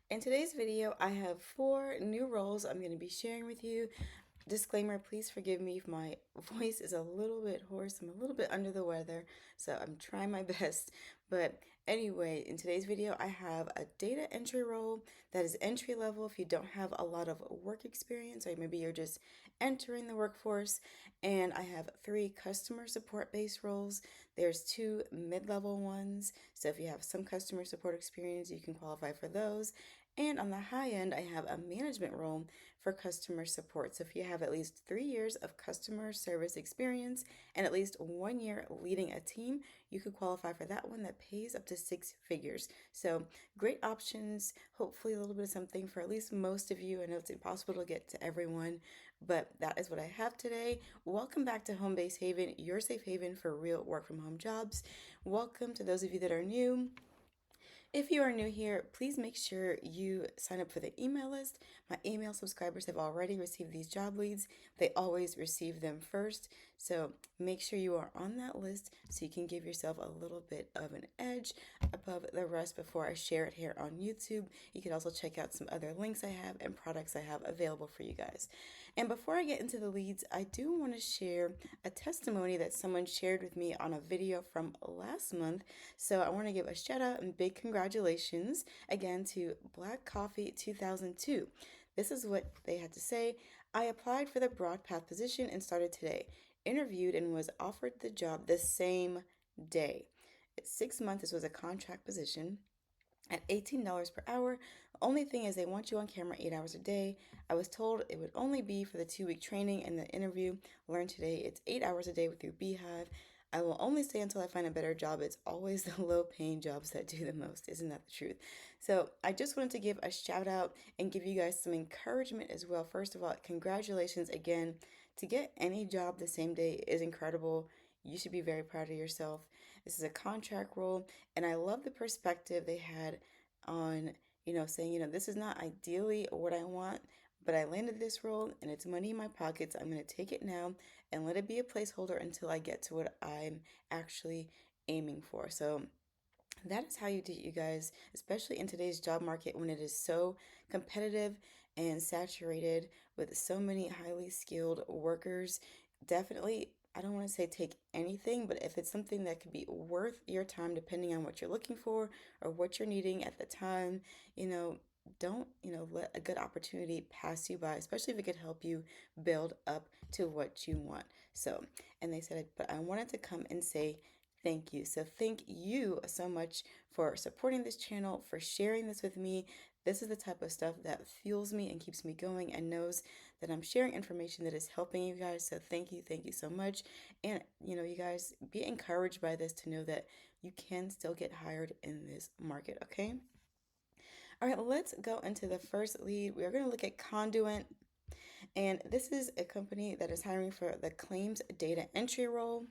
In today's video, I have 4 new roles I'm going to be sharing with you. Disclaimer, please forgive me if my voice is a little bit hoarse. I'm a little bit under the weather, so I'm trying my best. But anyway, in today's video, I have a data entry role that is entry level if you don't have a lot of work experience, or maybe you're just entering the workforce. And I have 3 customer support based roles. There's 2 mid-level ones. So if you have some customer support experience, you can qualify for those. And on the high end, I have a management role for customer support. So if you have at least 3 years of customer service experience and at least 1 year leading a team, you could qualify for that one that pays up to 6 figures. So great options, hopefully a little bit of something for at least most of you. I know it's impossible to get to everyone, but that is what I have today. Welcome back to Home Base Haven, your safe haven for real work from home jobs. Welcome to those of you that are new. If you are new here, please make sure you sign up for the email list. My email subscribers have already received these job leads. They always receive them first. So make sure you are on that list so you can give yourself a little bit of an edge above the rest before I share it here on YouTube. You can also check out some other links I have and products I have available for you guys. And before I get into the leads, I do want to share a testimony that someone shared with me on a video from last month. So I want to give a shout out and big congratulations again to Black Coffee 2002. This is what they had to say. I applied for the broad path position and started today. Interviewed and was offered the job the same day. It's 6 months. This was a contract position at $18 per hour. The only thing is they want you on camera 8 hours a day. I was told it would only be for the 2 week training and the interview. Learn today it's 8 hours a day with your beehive. I will only stay until I find a better job. It's always the low paying jobs that do the most. Isn't that the truth? So I just wanted to give a shout out and give you guys some encouragement as well. First of all, congratulations again. To get any job the same day is incredible. You should be very proud of yourself. This is a contract role, and I love the perspective they had on, saying, this is not ideally what I want, but I landed this role and it's money in my pockets. I'm going to take it now and let it be a placeholder until I get to what I'm actually aiming for. So that is how you do it, you guys, especially in today's job market when it is so competitive and saturated with so many highly skilled workers. Definitely, I don't want to say take anything, but if it's something that could be worth your time, depending on what you're looking for or what you're needing at the time, you know, don't, let a good opportunity pass you by, especially if it could help you build up to what you want. So, and they said, but I wanted to come and say thank you. So thank you so much for supporting this channel, for sharing this with me. This is the type of stuff that fuels me and keeps me going and knows that I'm sharing information that is helping you guys. So thank you so much. And you guys be encouraged by this to know that you can still get hired in this market, okay? All right, let's go into the first lead. We are going to look at Conduent, and this is a company that is hiring for the claims data entry role.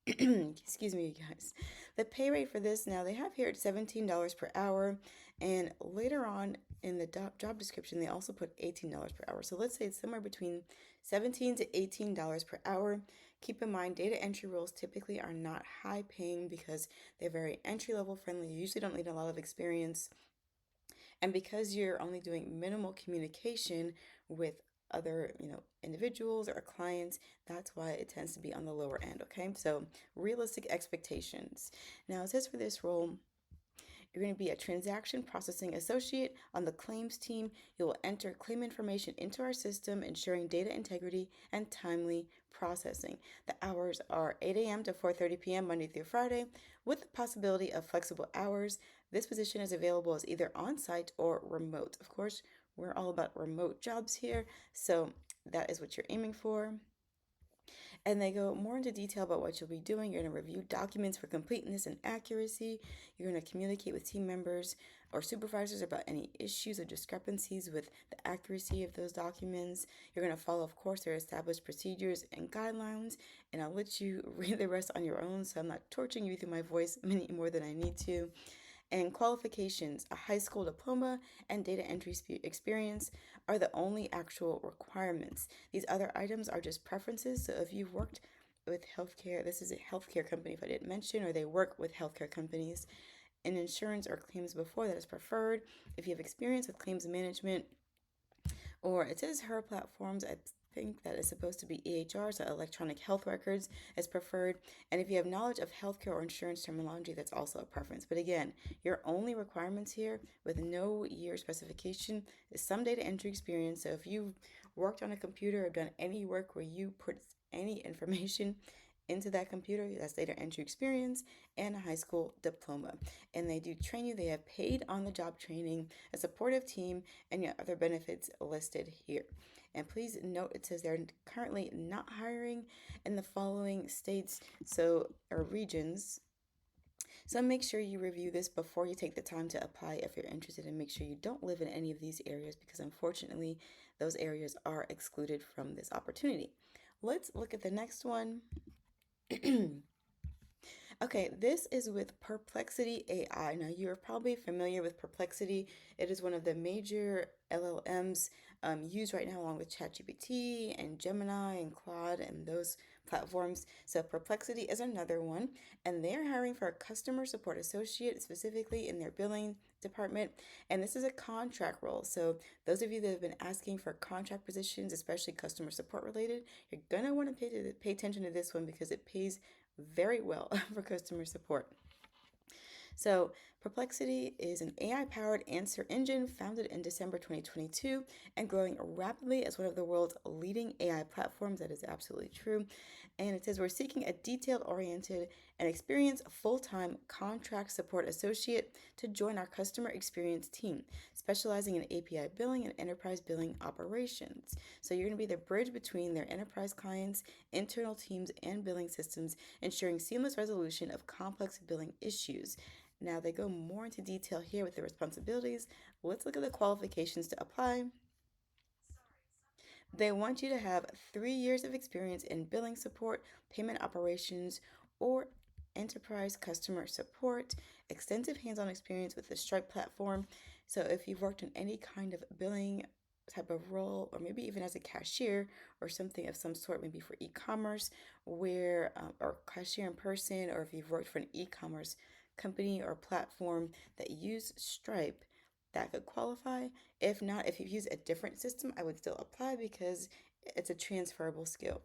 Excuse me, you guys. The pay rate for this now they have here at $17 per hour, and later on in the job description they also put $18 per hour. So let's say it's somewhere between $17 to $18 per hour. Keep in mind, data entry roles typically are not high paying because they're very entry level friendly. You usually don't need a lot of experience, and because you're only doing minimal communication with other, individuals or clients, that's why it tends to be on the lower end, okay? So, realistic expectations. Now, it says for this role, you're going to be a transaction processing associate on the claims team. You will enter claim information into our system, ensuring data integrity and timely processing. The hours are 8 a.m. to 4:30 p.m. Monday through Friday, with the possibility of flexible hours. This position is available as either on-site or remote. Of course, we're all about remote jobs here, so that is what you're aiming for. And they go more into detail about what you'll be doing. You're going to review documents for completeness and accuracy. You're going to communicate with team members or supervisors about any issues or discrepancies with the accuracy of those documents. You're going to follow, of course, their established procedures and guidelines. And I'll let you read the rest on your own, so I'm not torturing you through my voice any more than I need to. And qualifications, a high school diploma and data entry experience are the only actual requirements. These other items are just preferences. So if you've worked with healthcare, this is a healthcare company if I didn't mention, or they work with healthcare companies, in insurance or claims before, that is preferred. If you have experience with claims management, or it says her platforms, I think that is supposed to be EHR, so electronic health records is preferred. And if you have knowledge of healthcare or insurance terminology, that's also a preference. But again, your only requirements here with no year specification is some data entry experience. So if you've worked on a computer or done any work where you put any information into that computer, that's data entry experience, and a high school diploma. And they do train you, they have paid on the job training, a supportive team, and yet other benefits listed here. And please note it says they're currently not hiring in the following states, or regions. So make sure you review this before you take the time to apply if you're interested, and make sure you don't live in any of these areas because unfortunately those areas are excluded from this opportunity. Let's look at the next one. Okay, this is with Perplexity AI. Now, you're probably familiar with Perplexity. It is one of the major LLMs used right now, along with ChatGPT and Gemini and Claude and those platforms. So, Perplexity is another one, and they're hiring for a customer support associate, specifically in their billing department. And this is a contract role. So, those of you that have been asking for contract positions, especially customer support related, you're going to want to pay attention to this one because it pays very well for customer support. So, Perplexity is an AI powered answer engine founded in December 2022 and growing rapidly as one of the world's leading AI platforms. That is absolutely true. And it says we're seeking a detailed oriented and experienced full time contract support associate to join our customer experience team, specializing in API billing and enterprise billing operations. So, you're going to be the bridge between their enterprise clients, internal teams, and billing systems, ensuring seamless resolution of complex billing issues. Now, they go more into detail here with the responsibilities. Let's look at the qualifications to apply. They want you to have 3 years of experience in billing support, payment operations, or enterprise customer support, extensive hands on experience with the Stripe platform. So, if you've worked in any kind of billing type of role, or maybe even as a cashier or something of some sort, maybe for e commerce, or cashier in person, or if you've worked for an e commerce company or platform that use Stripe, that could qualify. If not, if you use a different system, I would still apply because it's a transferable skill.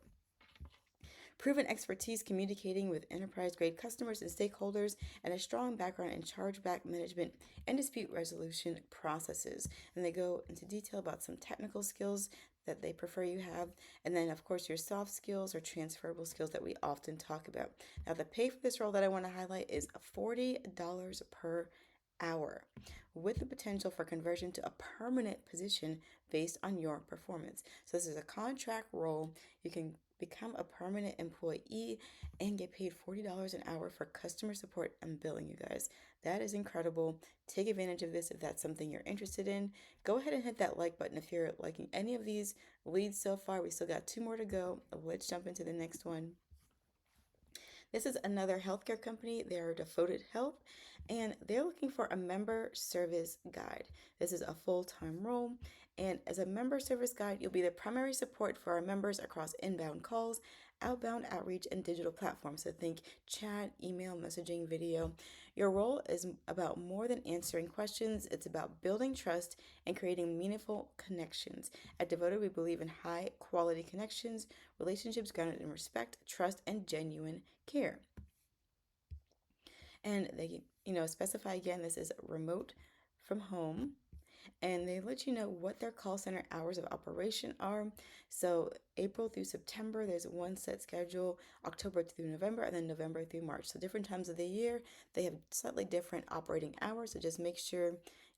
Proven expertise communicating with enterprise grade customers and stakeholders, and a strong background in chargeback management and dispute resolution processes. And they go into detail about some technical skills that they prefer you have, and then, of course, your soft skills or transferable skills that we often talk about. Now, the pay for this role that I want to highlight is $40 per hour, with the potential for conversion to a permanent position based on your performance. So, this is a contract role. You can become a permanent employee and get paid $40 an hour for customer support and billing, you guys. That is incredible. Take advantage of this if that's something you're interested in. Go ahead and hit that like button if you're liking any of these leads so far. We still got 2 more to go. Let's jump into the next one. This is another healthcare company. They are Devoted Health, and they're looking for a member service guide. This is a full-time role, and as a member service guide, you'll be the primary support for our members across inbound calls, outbound outreach, and digital platforms. So think chat, email, messaging, video. Your role is about more than answering questions. It's about building trust and creating meaningful connections. At Devoted, we believe in high quality connections, relationships grounded in respect, trust, and genuine care. And they, specify again, this is remote from home, and they let you know what their call center hours of operation are. So April through September, there's one set schedule, October through November, and then November through March. So different times of the year, they have slightly different operating hours. So just make sure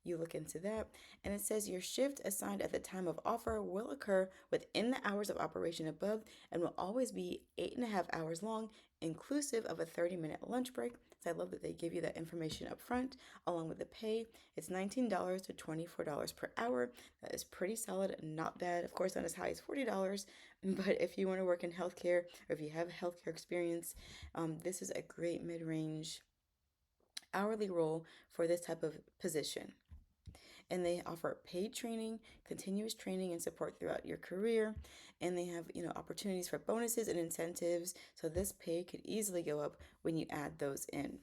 you look into that. And it says your shift assigned at the time of offer will occur within the hours of operation above and will always be 8.5 hours long, inclusive of a 30-minute lunch break. So I love that they give you that information up front along with the pay. It's $19 to $24 per hour. That is pretty solid, not bad. Of course, not as high as $40, but if you want to work in healthcare or if you have healthcare experience, this is a great mid-range hourly role for this type of position. And they offer paid training, continuous training and support throughout your career, and they have, opportunities for bonuses and incentives, so this pay could easily go up when you add those in.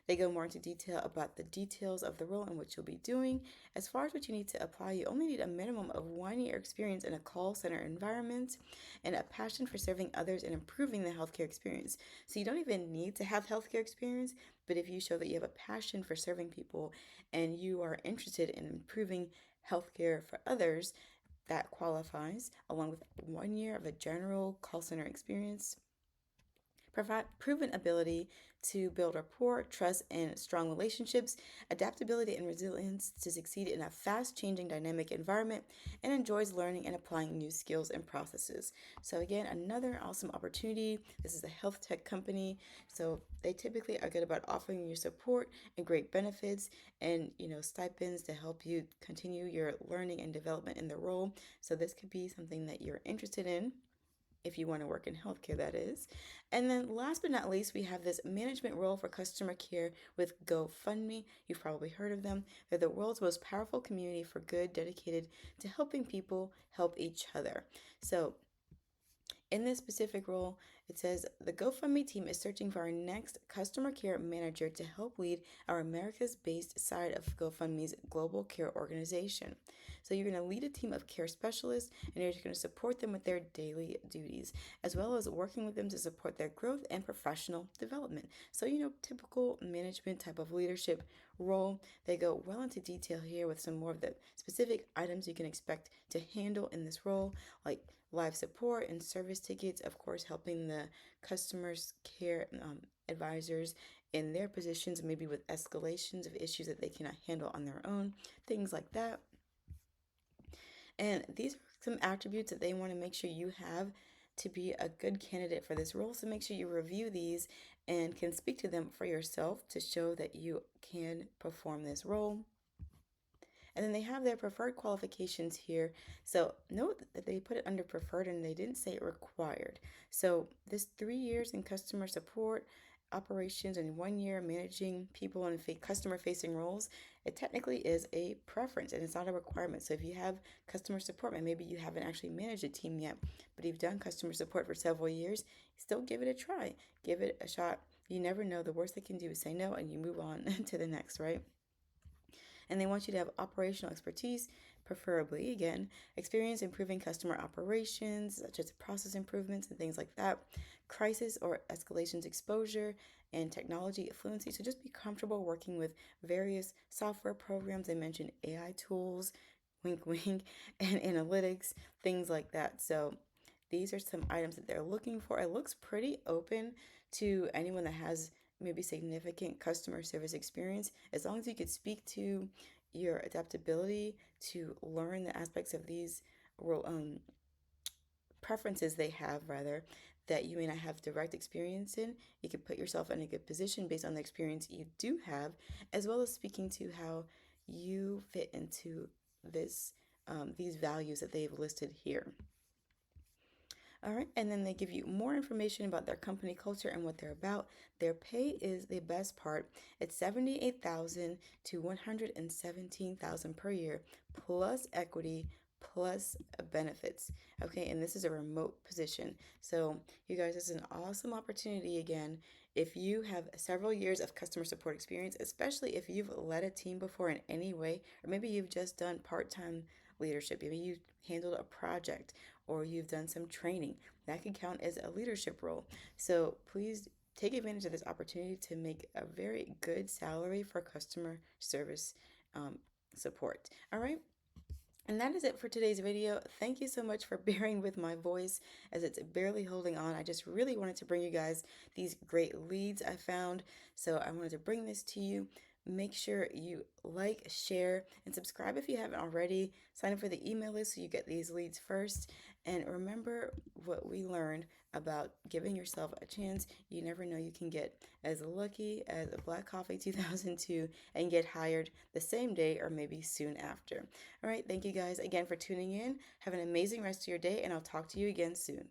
They go more into detail about the details of the role and what you'll be doing. As far as what you need to apply, you only need a minimum of 1 year experience in a call center environment and a passion for serving others and improving the healthcare experience. So you don't even need to have healthcare experience, but if you show that you have a passion for serving people and you are interested in improving healthcare for others, that qualifies, along with 1 year of a general call center experience. Provide proven ability to build rapport, trust, and strong relationships, adaptability and resilience to succeed in a fast changing dynamic environment, and enjoys learning and applying new skills and processes. So, again, another awesome opportunity. This is a health tech company, so they typically are good about offering you support and great benefits and stipends to help you continue your learning and development in the role. So, this could be something that you're interested in if you want to work in healthcare, that is. And then last but not least, we have this management role for customer care with GoFundMe. You've probably heard of them. They're the world's most powerful community for good, dedicated to helping people help each other. So in this specific role, it says the GoFundMe team is searching for our next customer care manager to help lead our Americas based side of GoFundMe's global care organization. So you're going to lead a team of care specialists and you're going to support them with their daily duties, as well as working with them to support their growth and professional development. So, typical management type of leadership role. They go well into detail here with some more of the specific items you can expect to handle in this role, like live support and service tickets, of course, helping the customers care advisors in their positions, maybe with escalations of issues that they cannot handle on their own, things like that. And these are some attributes that they want to make sure you have to be a good candidate for this role. So make sure you review these and can speak to them for yourself to show that you can perform this role. And then they have their preferred qualifications here. So note that they put it under preferred and they didn't say it required. So this 3 years in customer support operations and 1 year managing people in customer facing roles, it technically is a preference and it's not a requirement. So if you have customer support and maybe you haven't actually managed a team yet, but you've done customer support for several years, still give it a try. Give it a shot. You never know. The worst they can do is say no and you move on to the next, right? And they want you to have operational expertise, preferably, again, experience improving customer operations, such as process improvements and things like that, crisis or escalations exposure, and technology fluency. So just be comfortable working with various software programs. They mentioned AI tools, wink, wink, and analytics, things like that. So these are some items that they're looking for. It looks pretty open to anyone that has maybe significant customer service experience, as long as you could speak to your adaptability to learn the aspects of these preferences they have, rather, that you may not have direct experience in. You can put yourself in a good position based on the experience you do have, as well as speaking to how you fit into this these values that they've listed here. All right, and then they give you more information about their company culture and what they're about. Their pay is the best part. It's 78,000 to 117,000 per year, plus equity, plus benefits. Okay, and this is a remote position. So, you guys, this is an awesome opportunity again. If you have several years of customer support experience, especially if you've led a team before in any way, or maybe you've just done part-time leadership, maybe you handled a project or you've done some training, that can count as a leadership role. So please take advantage of this opportunity to make a very good salary for customer service support. All right. And that is it for today's video. Thank you so much for bearing with my voice as it's barely holding on. I just really wanted to bring you guys these great leads I found. So I wanted to bring this to you. Make sure you like, share, and subscribe if you haven't already. Sign up for the email list so you get these leads first. And remember what we learned about giving yourself a chance. You never know, you can get as lucky as a Black Coffee 2002 and get hired the same day or maybe soon after. All right, thank you guys again for tuning in. Have an amazing rest of your day, and I'll talk to you again soon.